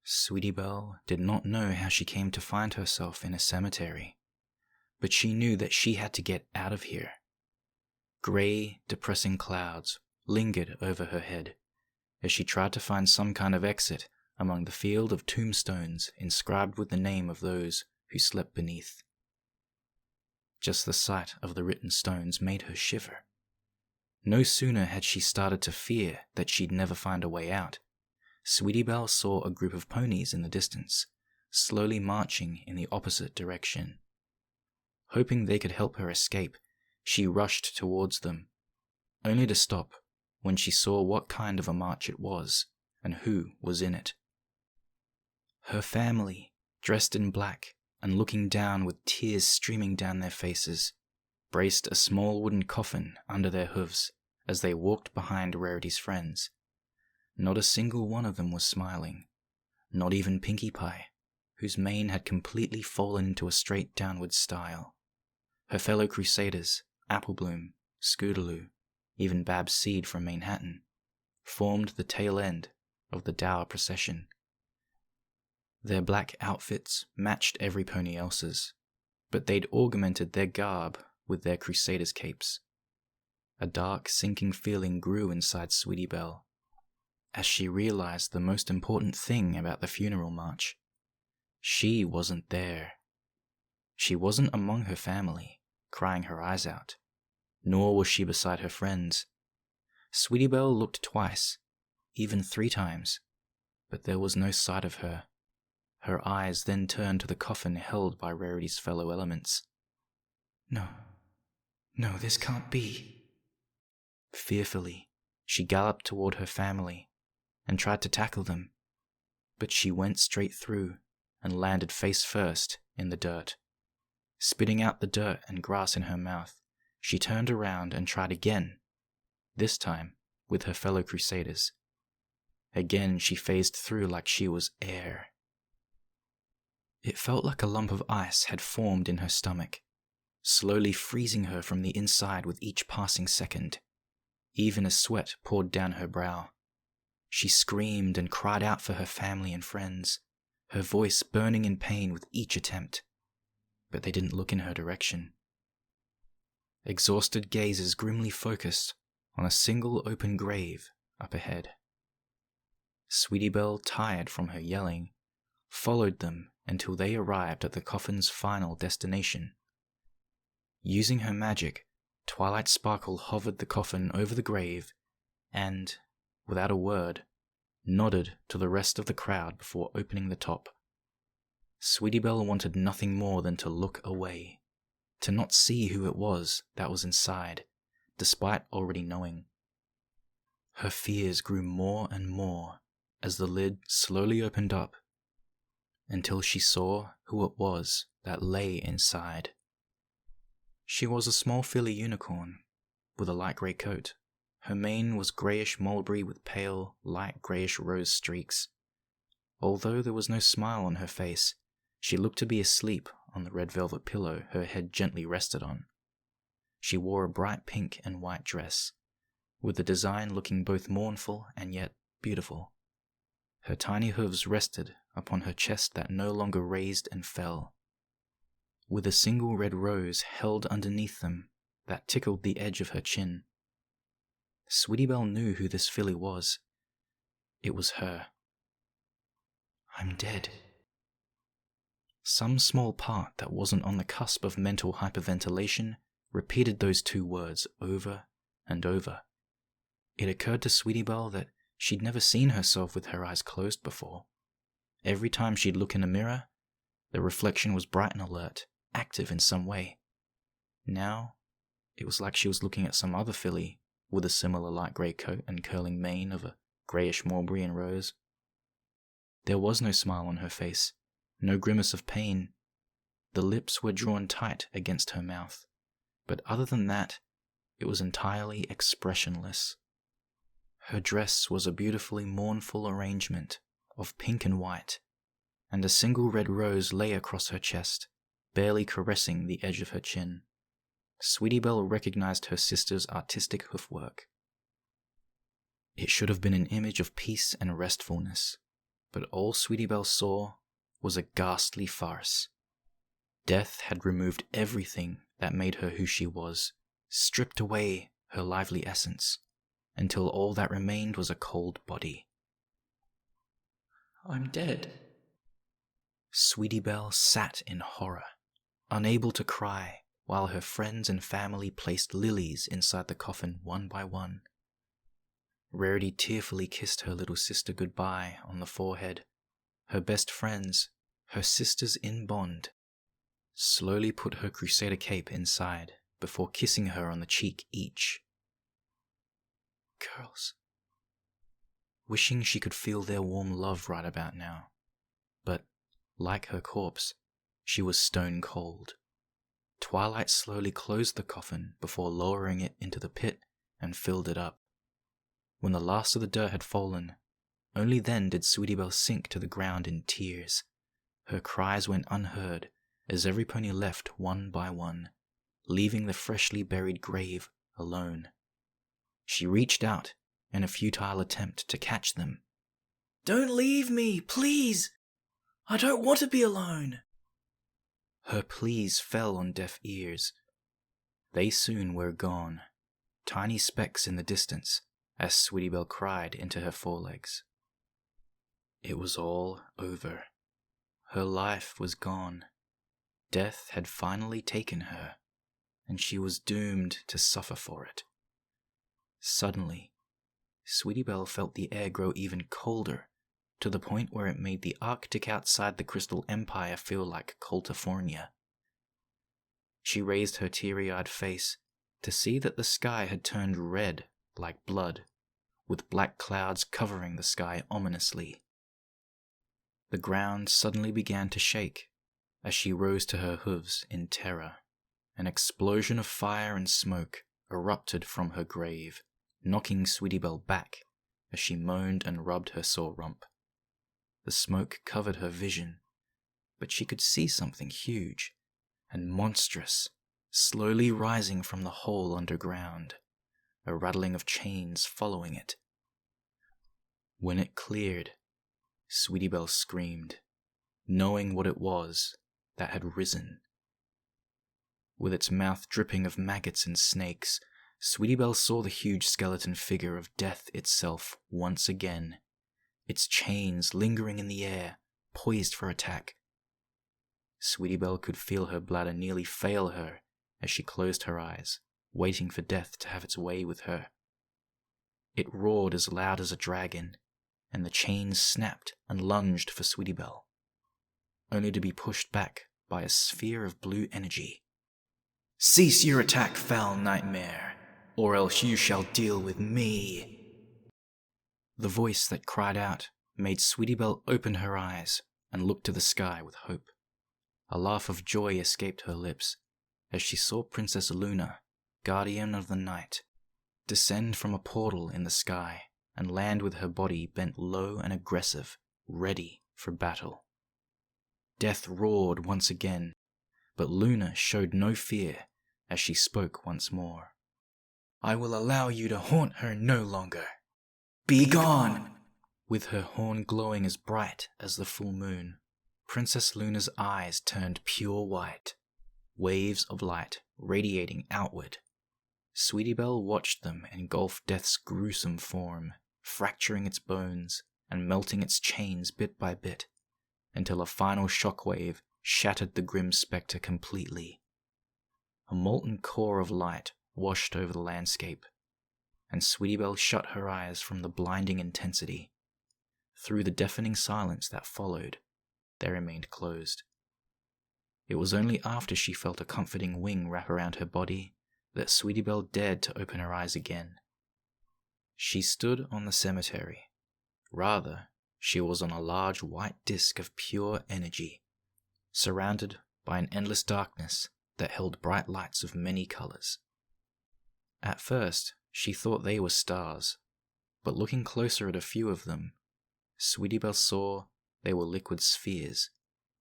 Sweetie Belle did not know how she came to find herself in a cemetery, but she knew that she had to get out of here. Grey, depressing clouds lingered over her head as she tried to find some kind of exit among the field of tombstones inscribed with the name of those who slept beneath. Just the sight of the written stones made her shiver. No sooner had she started to fear that she'd never find a way out, Sweetie Belle saw a group of ponies in the distance, slowly marching in the opposite direction. Hoping they could help her escape, she rushed towards them, only to stop when she saw what kind of a march it was and who was in it. Her family, dressed in black and looking down with tears streaming down their faces, braced a small wooden coffin under their hooves as they walked behind Rarity's friends. Not a single one of them was smiling, not even Pinkie Pie, whose mane had completely fallen into a straight downward style. Her fellow crusaders, Applebloom, Scootaloo, even Babs Seed from Manhattan, formed the tail end of the dour procession. Their black outfits matched every pony else's, but they'd augmented their garb with their crusaders' capes. A dark, sinking feeling grew inside Sweetie Belle as she realized the most important thing about the funeral march. She wasn't there. She wasn't among her family, crying her eyes out, nor was she beside her friends. Sweetie Belle looked twice, even 3 times, but there was no sight of her. Her eyes then turned to the coffin held by Rarity's fellow elements. No, this can't be. Fearfully, she galloped toward her family and tried to tackle them, but she went straight through and landed face first in the dirt. Spitting out the dirt and grass in her mouth, she turned around and tried again, this time with her fellow crusaders. Again she phased through like she was air. It felt like a lump of ice had formed in her stomach, slowly freezing her from the inside with each passing second. Even as sweat poured down her brow. She screamed and cried out for her family and friends, her voice burning in pain with each attempt. But they didn't look in her direction. Exhausted gazes grimly focused on a single open grave up ahead. Sweetie Belle, tired from her yelling, followed them until they arrived at the coffin's final destination. Using her magic, Twilight Sparkle hovered the coffin over the grave and, without a word, nodded to the rest of the crowd before opening the top. Sweetie Belle wanted nothing more than to look away, to not see who it was that was inside, despite already knowing. Her fears grew more and more as the lid slowly opened up, until she saw who it was that lay inside. She was a small filly unicorn, with a light grey coat. Her mane was greyish mulberry with pale, light greyish rose streaks. Although there was no smile on her face, she looked to be asleep on the red velvet pillow her head gently rested on. She wore a bright pink and white dress, with the design looking both mournful and yet beautiful. Her tiny hooves rested upon her chest that no longer raised and fell, with a single red rose held underneath them that tickled the edge of her chin. Sweetie Belle knew who this filly was. It was her. I'm dead. Some small part that wasn't on the cusp of mental hyperventilation repeated those 2 words over and over. It occurred to Sweetie Belle that she'd never seen herself with her eyes closed before. Every time she'd look in a mirror, the reflection was bright and alert, active in some way. Now, it was like she was looking at some other filly with a similar light grey coat and curling mane of a greyish mulberry and rose. There was no smile on her face, no grimace of pain. The lips were drawn tight against her mouth, but other than that, it was entirely expressionless. Her dress was a beautifully mournful arrangement of pink and white, and a single red rose lay across her chest, barely caressing the edge of her chin. Sweetie Belle recognized her sister's artistic hoofwork. It should have been an image of peace and restfulness, But all Sweetie Belle saw was a ghastly farce. Death had removed everything that made her who she was, stripped away her lively essence, until all that remained was a cold body. I'm dead. Sweetie Belle sat in horror, unable to cry, while her friends and family placed lilies inside the coffin one by one. Rarity tearfully kissed her little sister goodbye on the forehead. Her best friends, her sisters in bond, slowly put her crusader cape inside before kissing her on the cheek each. Girls. Wishing she could feel their warm love right about now. But, like her corpse, she was stone cold. Twilight slowly closed the coffin before lowering it into the pit and filled it up. When the last of the dirt had fallen, only then did Sweetie Belle sink to the ground in tears. Her cries went unheard as every pony left one by one, leaving the freshly buried grave alone. She reached out in a futile attempt to catch them. Don't leave me, please! I don't want to be alone! Her pleas fell on deaf ears. They soon were gone, tiny specks in the distance, as Sweetie Belle cried into her forelegs. It was all over. Her life was gone. Death had finally taken her, and she was doomed to suffer for it. Suddenly, Sweetie Belle felt the air grow even colder, to the point where it made the Arctic outside the Crystal Empire feel like California. She raised her teary-eyed face to see that the sky had turned red like blood, with black clouds covering the sky ominously. The ground suddenly began to shake as she rose to her hooves in terror. An explosion of fire and smoke erupted from her grave, knocking Sweetie Belle back as she moaned and rubbed her sore rump. The smoke covered her vision, but she could see something huge and monstrous slowly rising from the hole underground, a rattling of chains following it. When it cleared, Sweetie Belle screamed, knowing what it was that had risen. With its mouth dripping of maggots and snakes, Sweetie Belle saw the huge skeleton figure of death itself once again, its chains lingering in the air, poised for attack. Sweetie Belle could feel her bladder nearly fail her as she closed her eyes, waiting for death to have its way with her. It roared as loud as a dragon, and the chains snapped and lunged for Sweetie Belle, only to be pushed back by a sphere of blue energy. "Cease your attack, foul nightmare, or else you shall deal with me." The voice that cried out made Sweetie Belle open her eyes and look to the sky with hope. A laugh of joy escaped her lips as she saw Princess Luna, guardian of the night, descend from a portal in the sky and land with her body bent low and aggressive, ready for battle. Death roared once again, but Luna showed no fear as she spoke once more. "I will allow you to haunt her no longer. Be gone!" With her horn glowing as bright as the full moon, Princess Luna's eyes turned pure white, waves of light radiating outward. Sweetie Belle watched them engulf Death's gruesome form, fracturing its bones and melting its chains bit by bit, until a final shockwave shattered the grim spectre completely. A molten core of light washed over the landscape, and Sweetie Belle shut her eyes from the blinding intensity. Through the deafening silence that followed, they remained closed. It was only after she felt a comforting wing wrap around her body that Sweetie Belle dared to open her eyes again. She stood on the cemetery. Rather, she was on a large white disk of pure energy, surrounded by an endless darkness that held bright lights of many colors. At first, she thought they were stars, but looking closer at a few of them, Sweetie Belle saw they were liquid spheres,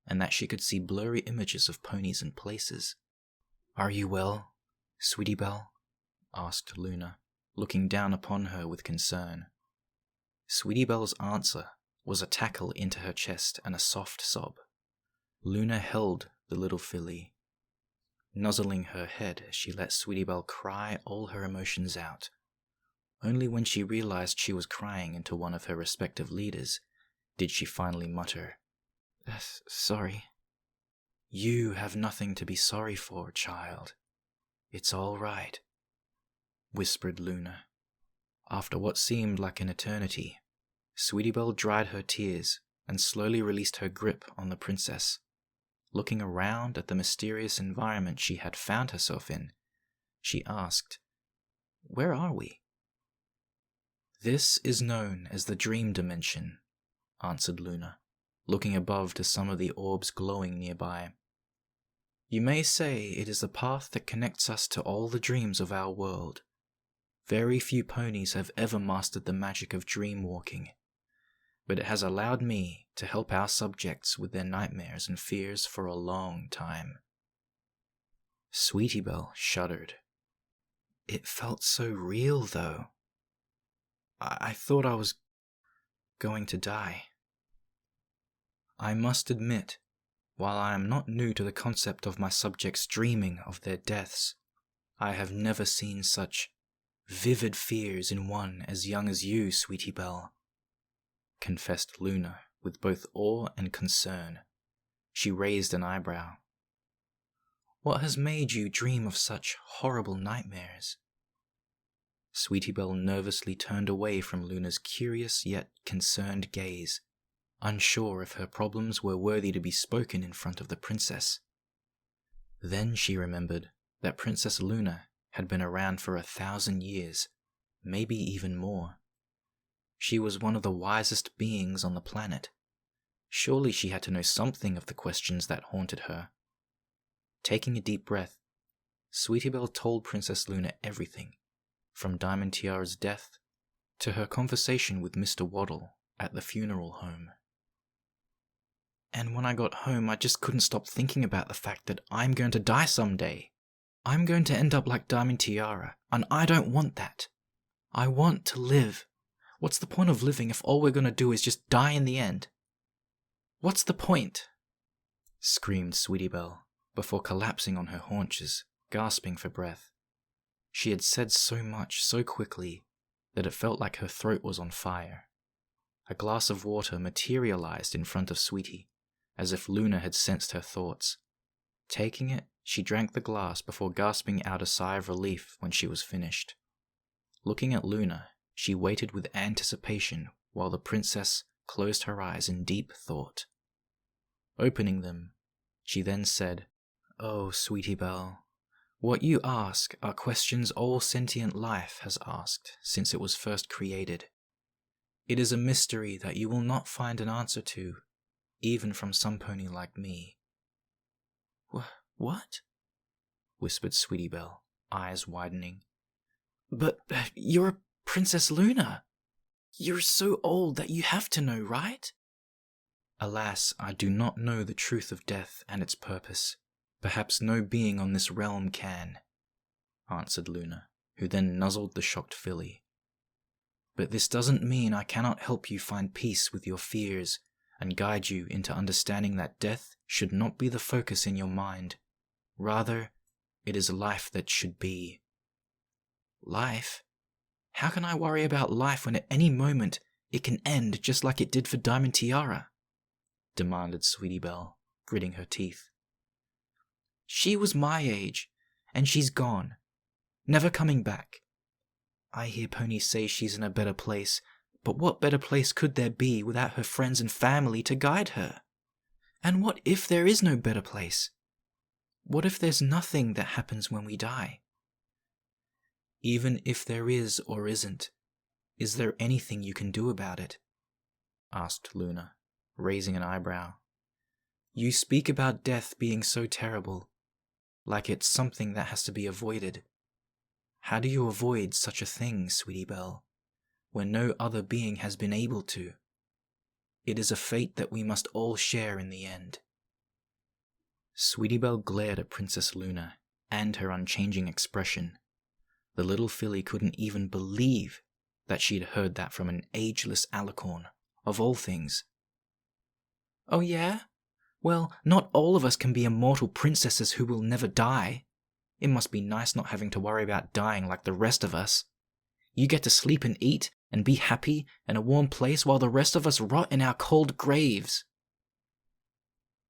and that she could see blurry images of ponies in places. "Are you well, Sweetie Belle?" asked Luna, looking down upon her with concern. Sweetie Belle's answer was a tackle into her chest and a soft sob. Luna held the little filly, nuzzling her head as she let Sweetie Belle cry all her emotions out. Only when she realized she was crying into one of her respective leaders did she finally mutter, "Sorry." "You have nothing to be sorry for, child. It's all right," whispered Luna. After what seemed like an eternity, Sweetie Belle dried her tears and slowly released her grip on the princess. Looking around at the mysterious environment she had found herself in, she asked, "Where are we?" "This is known as the dream dimension," answered Luna, looking above to some of the orbs glowing nearby. "You may say it is the path that connects us to all the dreams of our world. Very few ponies have ever mastered the magic of dream walking, but it has allowed me to help our subjects with their nightmares and fears for a long time." Sweetie Belle shuddered. "It felt so real, though. I thought I was going to die." "I must admit, while I am not new to the concept of my subjects dreaming of their deaths, I have never seen such vivid fears in one as young as you, Sweetie Belle," confessed Luna with both awe and concern. She raised an eyebrow. "What has made you dream of such horrible nightmares?" Sweetie Belle nervously turned away from Luna's curious yet concerned gaze, unsure if her problems were worthy to be spoken in front of the princess. Then she remembered that Princess Luna had been around for 1,000 years, maybe even more. She was one of the wisest beings on the planet. Surely she had to know something of the questions that haunted her. Taking a deep breath, Sweetie Belle told Princess Luna everything, from Diamond Tiara's death to her conversation with Mr. Waddle at the funeral home. "And when I got home, I just couldn't stop thinking about the fact that I'm going to die someday. I'm going to end up like Diamond Tiara, and I don't want that. I want to live. What's the point of living if all we're going to do is just die in the end? What's the point?" screamed Sweetie Belle, before collapsing on her haunches, gasping for breath. She had said so much so quickly that it felt like her throat was on fire. A glass of water materialized in front of Sweetie, as if Luna had sensed her thoughts. Taking it, she drank the glass before gasping out a sigh of relief when she was finished. Looking at Luna, she waited with anticipation while the princess closed her eyes in deep thought. Opening them, she then said, "Oh, Sweetie Belle, what you ask are questions all sentient life has asked since it was first created. It is a mystery that you will not find an answer to, even from some pony like me." "What?" whispered Sweetie Belle, eyes widening. "But you're Princess Luna. You're so old that you have to know, right?" "Alas, I do not know the truth of death and its purpose. Perhaps no being on this realm can," answered Luna, who then nuzzled the shocked filly. "But this doesn't mean I cannot help you find peace with your fears and guide you into understanding that death should not be the focus in your mind. Rather, it is life that should be." "Life? How can I worry about life when at any moment it can end just like it did for Diamond Tiara?" demanded Sweetie Belle, gritting her teeth. "She was my age, and she's gone, never coming back. I hear ponies say she's in a better place, but what better place could there be without her friends and family to guide her? And what if there is no better place? What if there's nothing that happens when we die?" "Even if there is or isn't, is there anything you can do about it?" asked Luna, raising an eyebrow. "You speak about death being so terrible, like it's something that has to be avoided. How do you avoid such a thing, Sweetie Belle, when no other being has been able to? It is a fate that we must all share in the end." Sweetie Belle glared at Princess Luna and her unchanging expression. The little filly couldn't even believe that she'd heard that from an ageless alicorn of all things. Oh yeah? Well, not all of us can be immortal princesses who will never die. It must be nice not having to worry about dying like the rest of us. You get to sleep and eat and be happy in a warm place while the rest of us rot in our cold graves.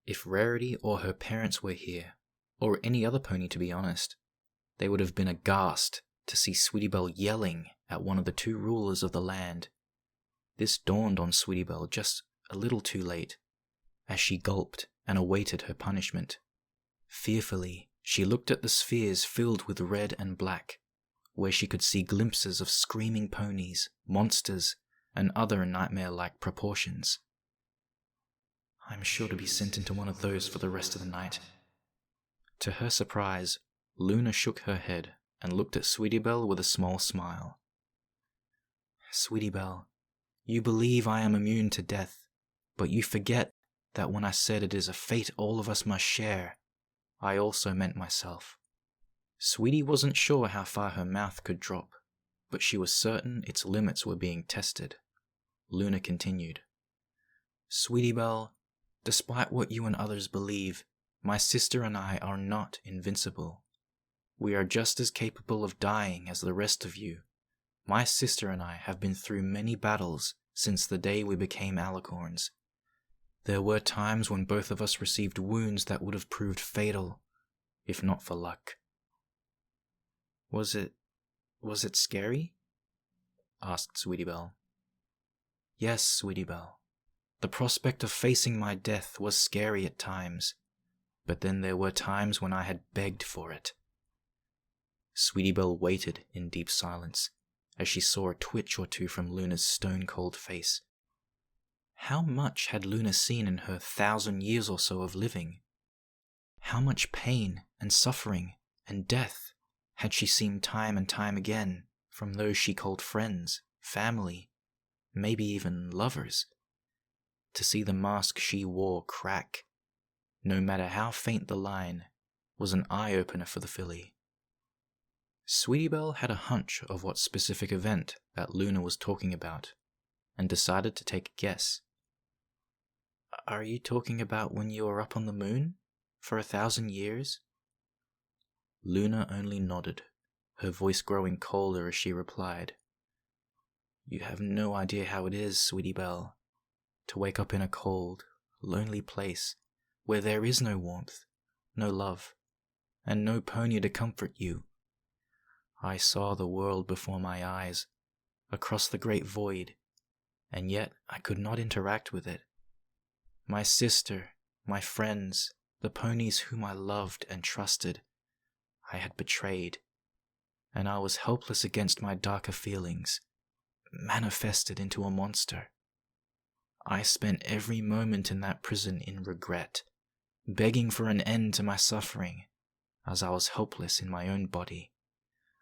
If Rarity or her parents were here, or any other pony to be honest, they would have been aghast to see Sweetie Belle yelling at one of the two rulers of the land. This dawned on Sweetie Belle just a little too late, as she gulped and awaited her punishment. Fearfully, she looked at the spheres filled with red and black, where she could see glimpses of screaming ponies, monsters, and other nightmare-like proportions. I'm sure to be sent into one of those for the rest of the night. To her surprise, Luna shook her head and looked at Sweetie Belle with a small smile. Sweetie Belle, you believe I am immune to death, but you forget that when I said it is a fate all of us must share, I also meant myself. Sweetie wasn't sure how far her mouth could drop, but she was certain its limits were being tested. Luna continued. Sweetie Belle, despite what you and others believe, my sister and I are not invincible. We are just as capable of dying as the rest of you. My sister and I have been through many battles since the day we became alicorns. There were times when both of us received wounds that would have proved fatal, if not for luck. Was it scary? Asked Sweetie Belle. Yes, Sweetie Belle. The prospect of facing my death was scary at times, but then there were times when I had begged for it. Sweetie Belle waited in deep silence as she saw a twitch or two from Luna's stone-cold face. How much had Luna seen in her 1,000 years or so of living? How much pain and suffering and death had she seen time and time again from those she called friends, family, maybe even lovers? To see the mask she wore crack, no matter how faint the line, was an eye-opener for the filly. Sweetie Belle had a hunch of what specific event that Luna was talking about, and decided to take a guess. Are you talking about when you were up on the moon? For 1,000 years? Luna only nodded, her voice growing colder as she replied. You have no idea how it is, Sweetie Belle, to wake up in a cold, lonely place where there is no warmth, no love, and no pony to comfort you. I saw the world before my eyes, across the great void, and yet I could not interact with it. My sister, my friends, the ponies whom I loved and trusted, I had betrayed, and I was helpless against my darker feelings, manifested into a monster. I spent every moment in that prison in regret, begging for an end to my suffering, as I was helpless in my own body,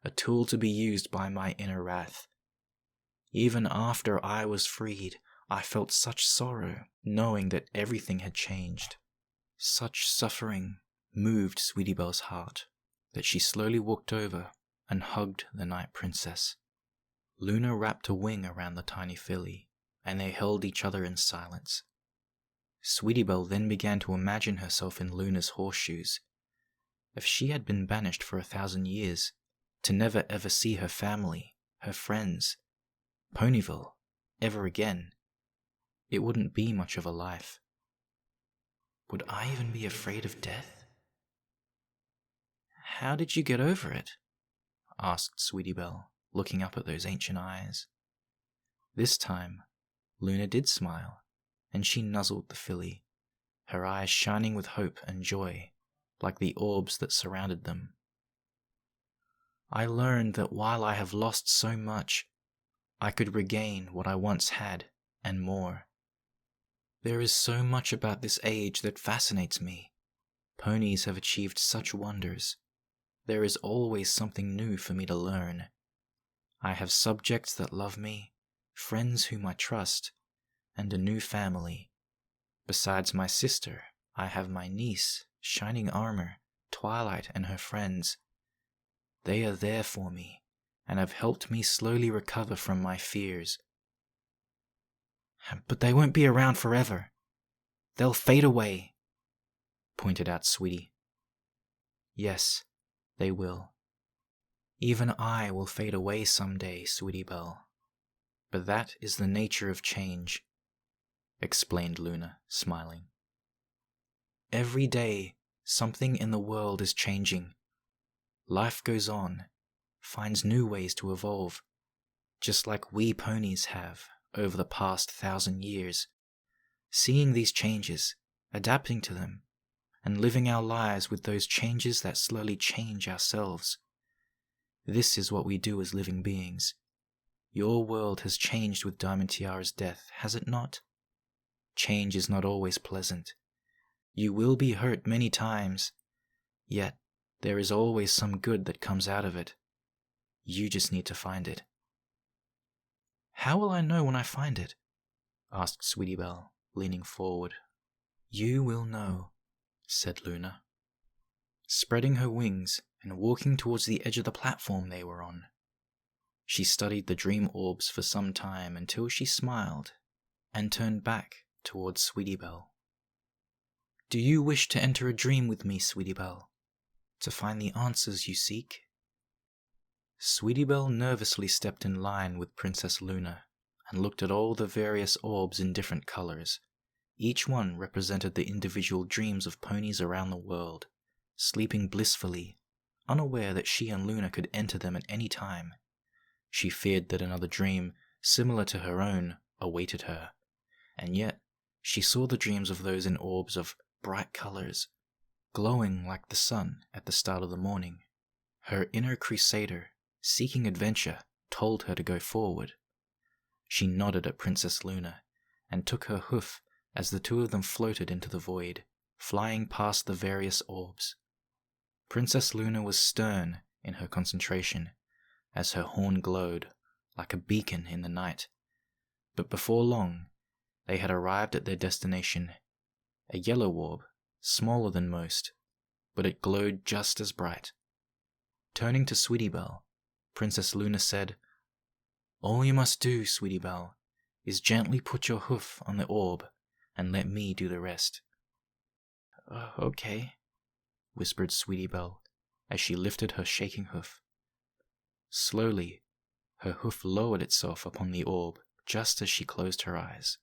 a tool to be used by my inner wrath. Even after I was freed, I felt such sorrow, knowing that everything had changed. Such suffering moved Sweetie Belle's heart, that she slowly walked over and hugged the night princess. Luna wrapped a wing around the tiny filly, and they held each other in silence. Sweetie Belle then began to imagine herself in Luna's horseshoes. If she had been banished for 1,000 years, to never ever see her family, her friends, Ponyville, ever again, it wouldn't be much of a life. Would I even be afraid of death? How did you get over it? Asked Sweetie Belle, looking up at those ancient eyes. This time, Luna did smile, and she nuzzled the filly, her eyes shining with hope and joy, like the orbs that surrounded them. I learned that while I have lost so much, I could regain what I once had, and more. There is so much about this age that fascinates me. Ponies have achieved such wonders. There is always something new for me to learn. I have subjects that love me, friends whom I trust, and a new family. Besides my sister, I have my niece, Shining Armor, Twilight, and her friends. They are there for me, and have helped me slowly recover from my fears. But they won't be around forever. They'll fade away, pointed out Sweetie. Yes, they will. Even I will fade away someday, Sweetie Belle. But that is the nature of change, explained Luna, smiling. Every day, something in the world is changing. Life goes on, finds new ways to evolve, just like we ponies have over the past 1,000 years. Seeing these changes, adapting to them, and living our lives with those changes that slowly change ourselves. This is what we do as living beings. Your world has changed with Diamond Tiara's death, has it not? Change is not always pleasant. You will be hurt many times, yet there is always some good that comes out of it. You just need to find it. How will I know when I find it? Asked Sweetie Belle, leaning forward. You will know, said Luna, spreading her wings and walking towards the edge of the platform they were on. She studied the dream orbs for some time until she smiled and turned back towards Sweetie Belle. Do you wish to enter a dream with me, Sweetie Belle, to find the answers you seek? Sweetie Belle nervously stepped in line with Princess Luna and looked at all the various orbs in different colors. Each one represented the individual dreams of ponies around the world, sleeping blissfully, unaware that she and Luna could enter them at any time. She feared that another dream, similar to her own, awaited her, and yet she saw the dreams of those in orbs of bright colors, glowing like the sun at the start of the morning. Her inner crusader, seeking adventure, told her to go forward. She nodded at Princess Luna and took her hoof as the two of them floated into the void, flying past the various orbs. Princess Luna was stern in her concentration, as her horn glowed like a beacon in the night. But before long, they had arrived at their destination, a yellow orb, smaller than most, but it glowed just as bright. Turning to Sweetie Belle, Princess Luna said, All you must do, Sweetie Belle, is gently put your hoof on the orb and let me do the rest. Okay, whispered Sweetie Belle as she lifted her shaking hoof. Slowly, her hoof lowered itself upon the orb just as she closed her eyes.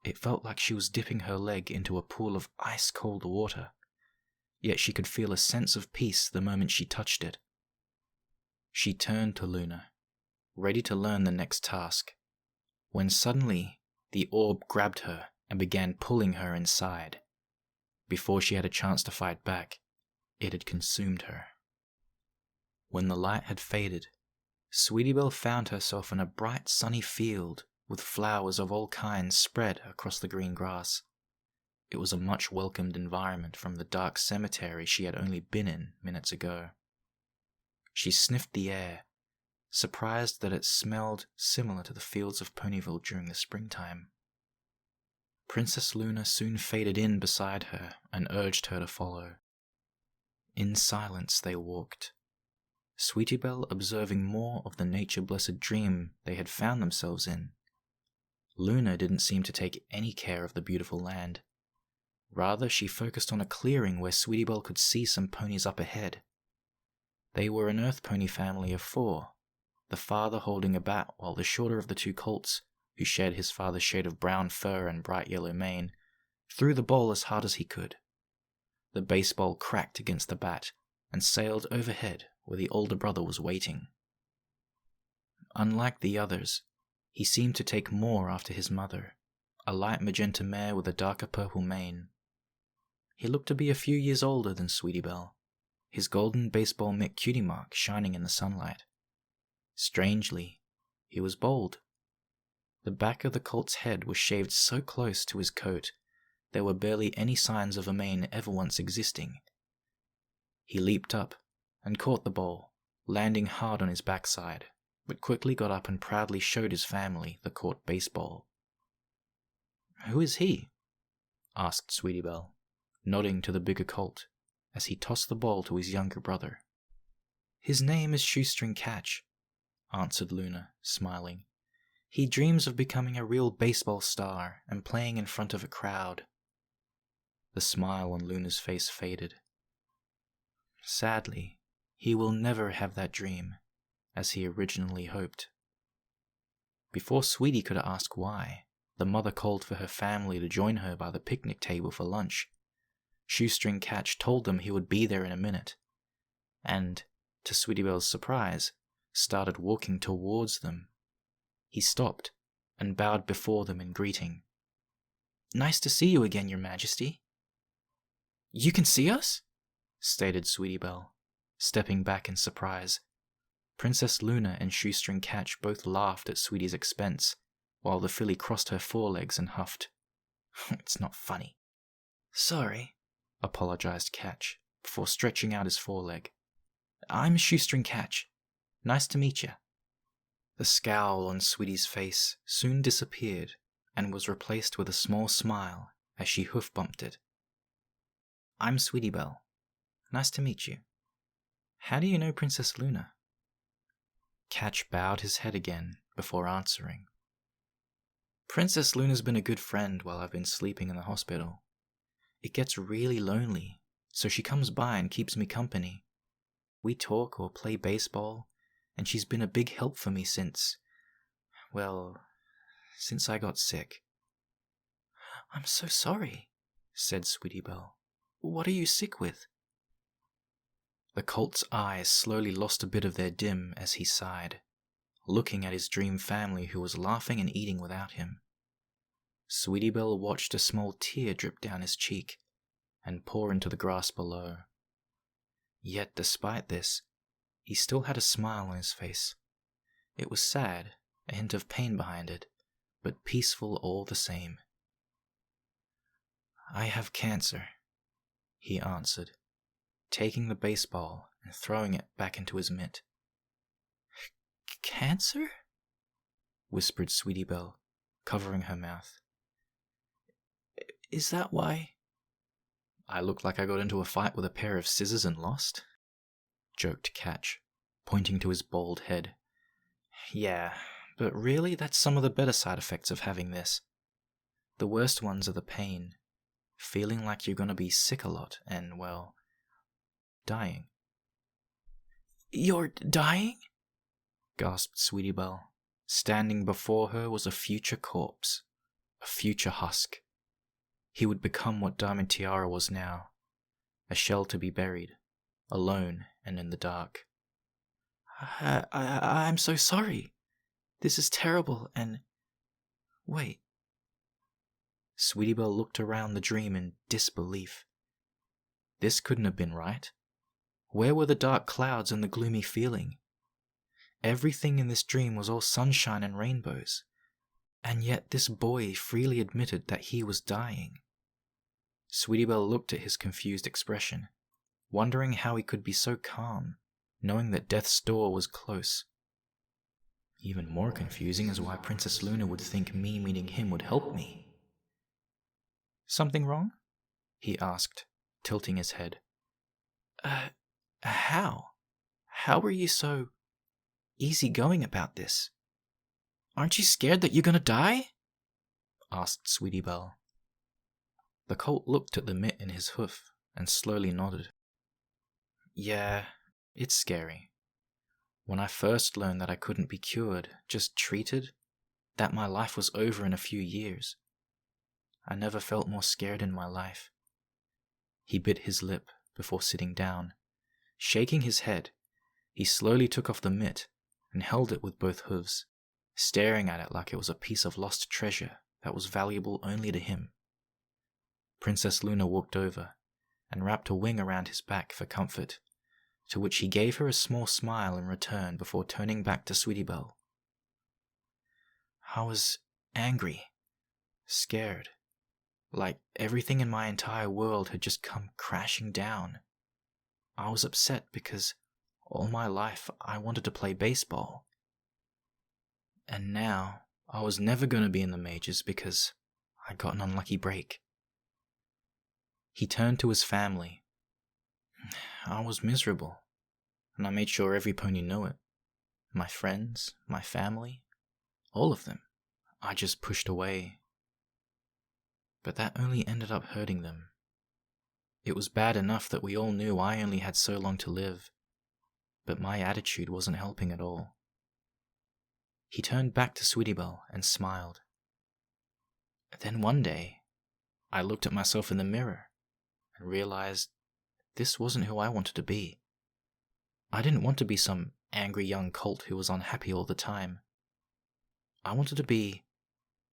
It felt like she was dipping her leg into a pool of ice-cold water, yet she could feel a sense of peace the moment she touched it. She turned to Luna, ready to learn the next task, when suddenly the orb grabbed her and began pulling her inside. Before she had a chance to fight back, it had consumed her. When the light had faded, Sweetie Belle found herself in a bright sunny field with flowers of all kinds spread across the green grass. It was a much welcomed environment from the dark cemetery she had only been in minutes ago. She sniffed the air, surprised that it smelled similar to the fields of Ponyville during the springtime. Princess Luna soon faded in beside her and urged her to follow. In silence they walked, Sweetie Belle observing more of the nature-blessed dream they had found themselves in. Luna didn't seem to take any care of the beautiful land. Rather, she focused on a clearing where Sweetie Belle could see some ponies up ahead. They were an earth pony family of 4, the father holding a bat while the shorter of the 2 colts, who shared his father's shade of brown fur and bright yellow mane, threw the ball as hard as he could. The baseball cracked against the bat and sailed overhead where the older brother was waiting. Unlike the others, he seemed to take more after his mother, a light magenta mare with a darker purple mane. He looked to be a few years older than Sweetie Belle, his golden baseball mitt cutie mark shining in the sunlight. Strangely, he was bald. The back of the colt's head was shaved so close to his coat there were barely any signs of a mane ever once existing. He leaped up and caught the ball, landing hard on his backside, but quickly got up and proudly showed his family the caught baseball. "Who is he?" asked Sweetie Belle, nodding to the bigger colt as he tossed the ball to his younger brother. "His name is Shoestring Catch," answered Luna, smiling. He dreams of becoming a real baseball star and playing in front of a crowd. The smile on Luna's face faded. Sadly, he will never have that dream, as he originally hoped. Before Sweetie could ask why, the mother called for her family to join her by the picnic table for lunch. Shoestring Catch told them he would be there in a minute, and, to Sweetie Belle's surprise, started walking towards them. He stopped and bowed before them in greeting. "Nice to see you again, Your Majesty." "You can see us?" stated Sweetie Belle, stepping back in surprise. Princess Luna and Shoestring Catch both laughed at Sweetie's expense, while the filly crossed her forelegs and huffed. "It's not funny." "Sorry," apologized Catch, before stretching out his foreleg. "I'm Shoestring Catch. Nice to meet you." The scowl on Sweetie's face soon disappeared and was replaced with a small smile as she hoof-bumped it. "I'm Sweetie Belle. Nice to meet you. How do you know Princess Luna?" Catch bowed his head again before answering. "Princess Luna's been a good friend while I've been sleeping in the hospital. It gets really lonely, so she comes by and keeps me company. We talk or play baseball, and she's been a big help for me since I got sick." "I'm so sorry," said Sweetie Belle. "What are you sick with?" The colt's eyes slowly lost a bit of their dim as he sighed, looking at his dream family who was laughing and eating without him. Sweetie Belle watched a small tear drip down his cheek and pour into the grass below. Yet despite this, he still had a smile on his face. It was sad, a hint of pain behind it, but peaceful all the same. "I have cancer," he answered, taking the baseball and throwing it back into his mitt. "Cancer?" whispered Sweetie Belle, covering her mouth. "Is that why?" "I look like I got into a fight with a pair of scissors and lost?" joked Catch, pointing to his bald head. "Yeah, but really that's some of the better side effects of having this. The worst ones are the pain, feeling like you're gonna be sick a lot and, dying." "You're dying?" gasped Sweetie Belle. Standing before her was a future corpse, a future husk. He would become what Diamond Tiara was now, a shell to be buried, alone and in the dark. I'm so sorry. This is terrible and... Wait." Sweetie Belle looked around the dream in disbelief. This couldn't have been right. Where were the dark clouds and the gloomy feeling? Everything in this dream was all sunshine and rainbows, and yet this boy freely admitted that he was dying. Sweetie Belle looked at his confused expression, wondering how he could be so calm, knowing that death's door was close. Even more confusing is why Princess Luna would think me meeting him would help me. "Something wrong?" he asked, tilting his head. How? How are you so easygoing about this? Aren't you scared that you're gonna die?" asked Sweetie Belle. The colt looked at the mitt in his hoof and slowly nodded. "Yeah, it's scary. When I first learned that I couldn't be cured, just treated, that my life was over in a few years, I never felt more scared in my life." He bit his lip before sitting down. Shaking his head, he slowly took off the mitt and held it with both hooves, staring at it like it was a piece of lost treasure that was valuable only to him. Princess Luna walked over and wrapped a wing around his back for comfort, to which he gave her a small smile in return before turning back to Sweetie Belle. "I was angry, scared, like everything in my entire world had just come crashing down. I was upset because all my life I wanted to play baseball. And now I was never going to be in the majors because I got an unlucky break." He turned to his family. "I was miserable, and I made sure every pony knew it. My friends, my family, All of them. I just pushed away. But that only ended up hurting them. It was bad enough that we all knew I only had so long to live, but my attitude wasn't helping at all. He turned back to Sweetie Belle and smiled. Then one day, I looked at myself in the mirror and realized this wasn't who I wanted to be. I didn't want to be some angry young colt who was unhappy all the time. I wanted to be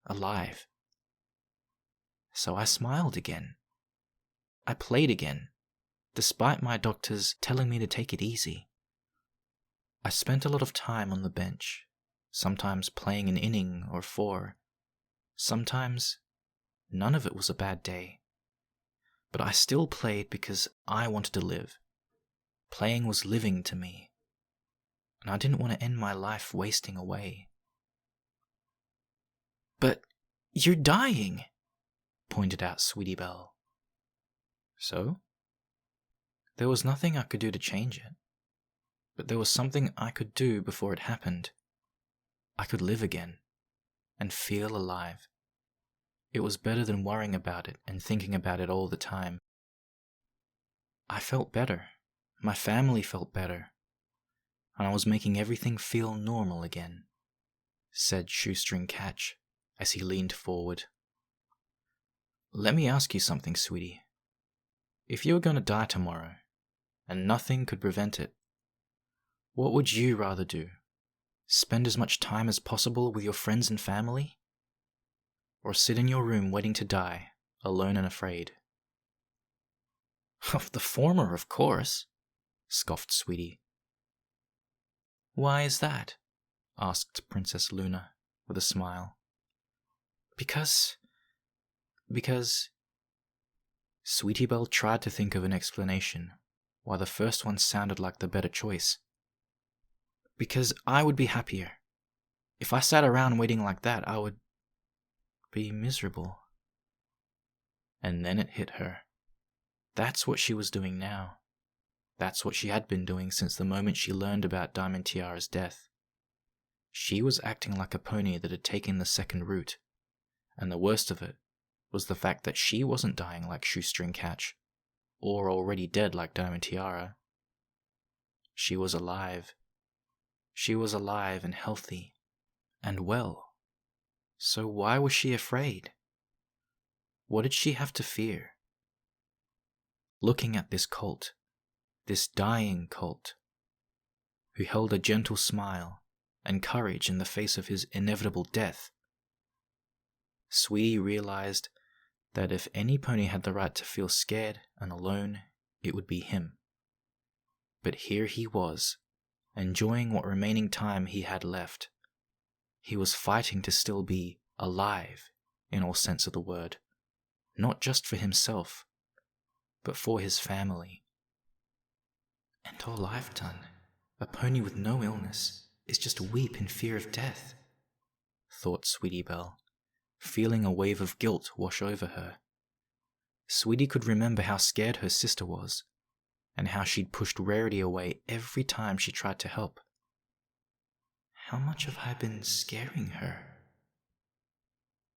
alive. So I smiled again. I played again, despite my doctors telling me to take it easy. I spent a lot of time on the bench, sometimes playing an inning or 4. Sometimes none of it was a bad day. But I still played because I wanted to live. Playing was living to me, and I didn't want to end my life wasting away. But you're dying, pointed out Sweetie Belle. So? There was nothing I could do to change it, but there was something I could do before it happened. I could live again, and feel alive. It was better than worrying about it and thinking about it all the time. I felt better. My family felt better. And I was making everything feel normal again, said Shoestring Catch as he leaned forward. Let me ask you something, sweetie. If you were going to die tomorrow, and nothing could prevent it, what would you rather do? Spend as much time as possible with your friends and family? Or sit in your room waiting to die, alone and afraid? The former, of course, scoffed Sweetie. Why is that? Asked Princess Luna with a smile. Because... Sweetie Belle tried to think of an explanation, while the first one sounded like the better choice. Because I would be happier. If I sat around waiting like that, I would be miserable. And then it hit her. That's what she was doing now. That's what she had been doing since the moment she learned about Diamond Tiara's death. She was acting like a pony that had taken the second route, and the worst of it was the fact that she wasn't dying like Shoestring Catch, or already dead like Diamond Tiara. She was alive. She was alive and healthy, and well. So why was she afraid? What did she have to fear? Looking at this colt, this dying colt, who held a gentle smile and courage in the face of his inevitable death, Sweetie realized that if any pony had the right to feel scared and alone, it would be him. But here he was, enjoying what remaining time he had left. He was fighting to still be alive, in all sense of the word, not just for himself, but for his family. And all I've done, a pony with no illness, is just weep in fear of death, thought Sweetie Belle, feeling a wave of guilt wash over her. Sweetie could remember how scared her sister was, and how she'd pushed Rarity away every time she tried to help. How much have I been scaring her?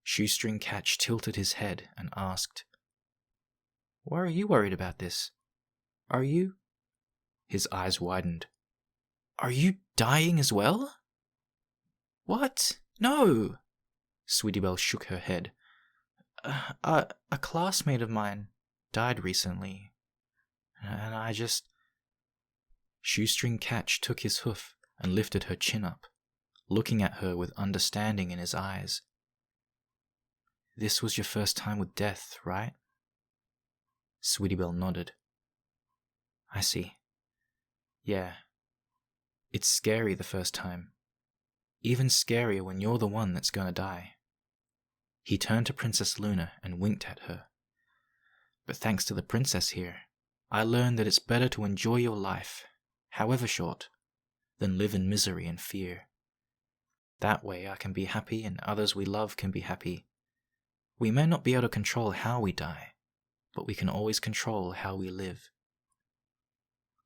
Shoestring Catch tilted his head and asked, Why are you worried about this? Are you? His eyes widened. Are you dying as well? What? No! Sweetie Belle shook her head. A classmate of mine died recently, and I just... Shoestring Catch took his hoof and lifted her chin up, looking at her with understanding in his eyes. This was your first time with death, right? Sweetie Belle nodded. I see. Yeah. It's scary the first time. Even scarier when you're the one that's gonna die. He turned to Princess Luna and winked at her. But thanks to the princess here, I learned that it's better to enjoy your life, however short, than live in misery and fear. That way I can be happy and others we love can be happy. We may not be able to control how we die, but we can always control how we live.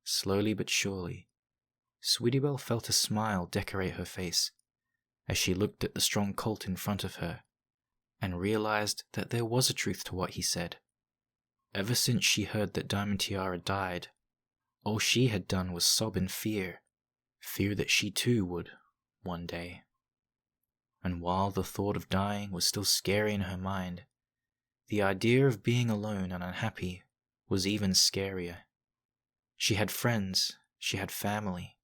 Slowly but surely, Sweetie Belle felt a smile decorate her face, as she looked at the strong colt in front of her and realized that there was a truth to what he said. Ever since she heard that Diamond Tiara died, all she had done was sob in fear that she too would, one day. And while the thought of dying was still scary in her mind, the idea of being alone and unhappy was even scarier. She had friends, she had family,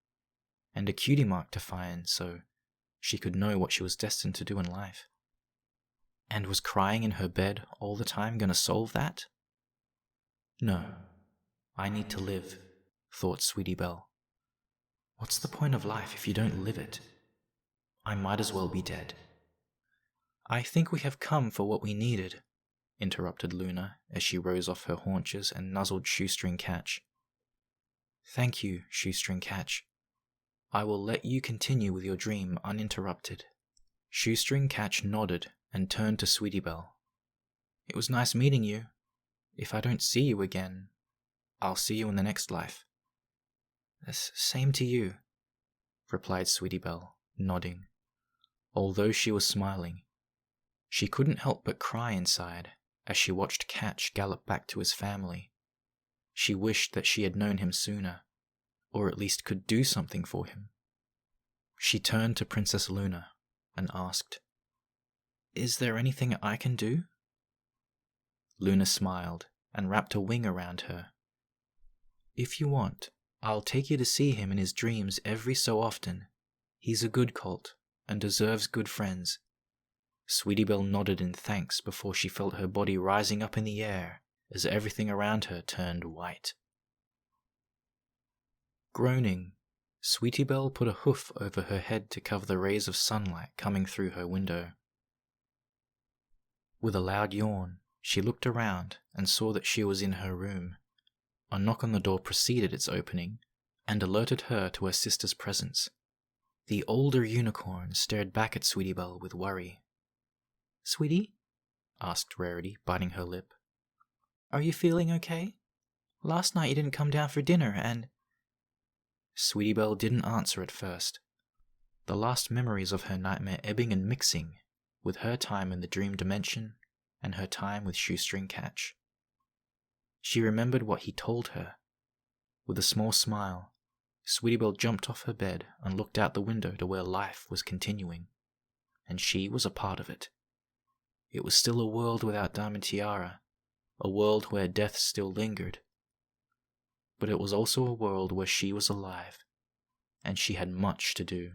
and a cutie mark to find so she could know what she was destined to do in life. And was crying in her bed all the time going to solve that? No, I need to live, thought Sweetie Belle. What's the point of life if you don't live it? I might as well be dead. I think we have come for what we needed, interrupted Luna as she rose off her haunches and nuzzled Shoestring Catch. Thank you, Shoestring Catch. I will let you continue with your dream uninterrupted. Shoestring Catch nodded and turned to Sweetie Belle. It was nice meeting you. If I don't see you again, I'll see you in the next life. Same to you, replied Sweetie Belle, nodding. Although she was smiling, she couldn't help but cry inside as she watched Catch gallop back to his family. She wished that she had known him sooner, or at least could do something for him. She turned to Princess Luna and asked, Is there anything I can do? Luna smiled and wrapped a wing around her. If you want, I'll take you to see him in his dreams every so often. He's a good colt and deserves good friends. Sweetie Belle nodded in thanks before she felt her body rising up in the air as everything around her turned white. Groaning, Sweetie Belle put a hoof over her head to cover the rays of sunlight coming through her window. With a loud yawn, she looked around and saw that she was in her room. A knock on the door preceded its opening and alerted her to her sister's presence. The older unicorn stared back at Sweetie Belle with worry. Sweetie? Asked Rarity, biting her lip. Are you feeling okay? Last night you didn't come down for dinner and... Sweetie Belle didn't answer at first, the last memories of her nightmare ebbing and mixing with her time in the dream dimension and her time with Shoestring Catch. She remembered what he told her. With a small smile, Sweetie Belle jumped off her bed and looked out the window to where life was continuing, and she was a part of it. It was still a world without Diamond Tiara, a world where death still lingered. But it was also a world where she was alive, and she had much to do.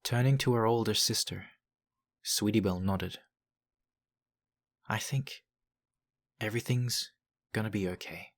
Turning to her older sister, Sweetie Belle nodded. I think everything's gonna be okay.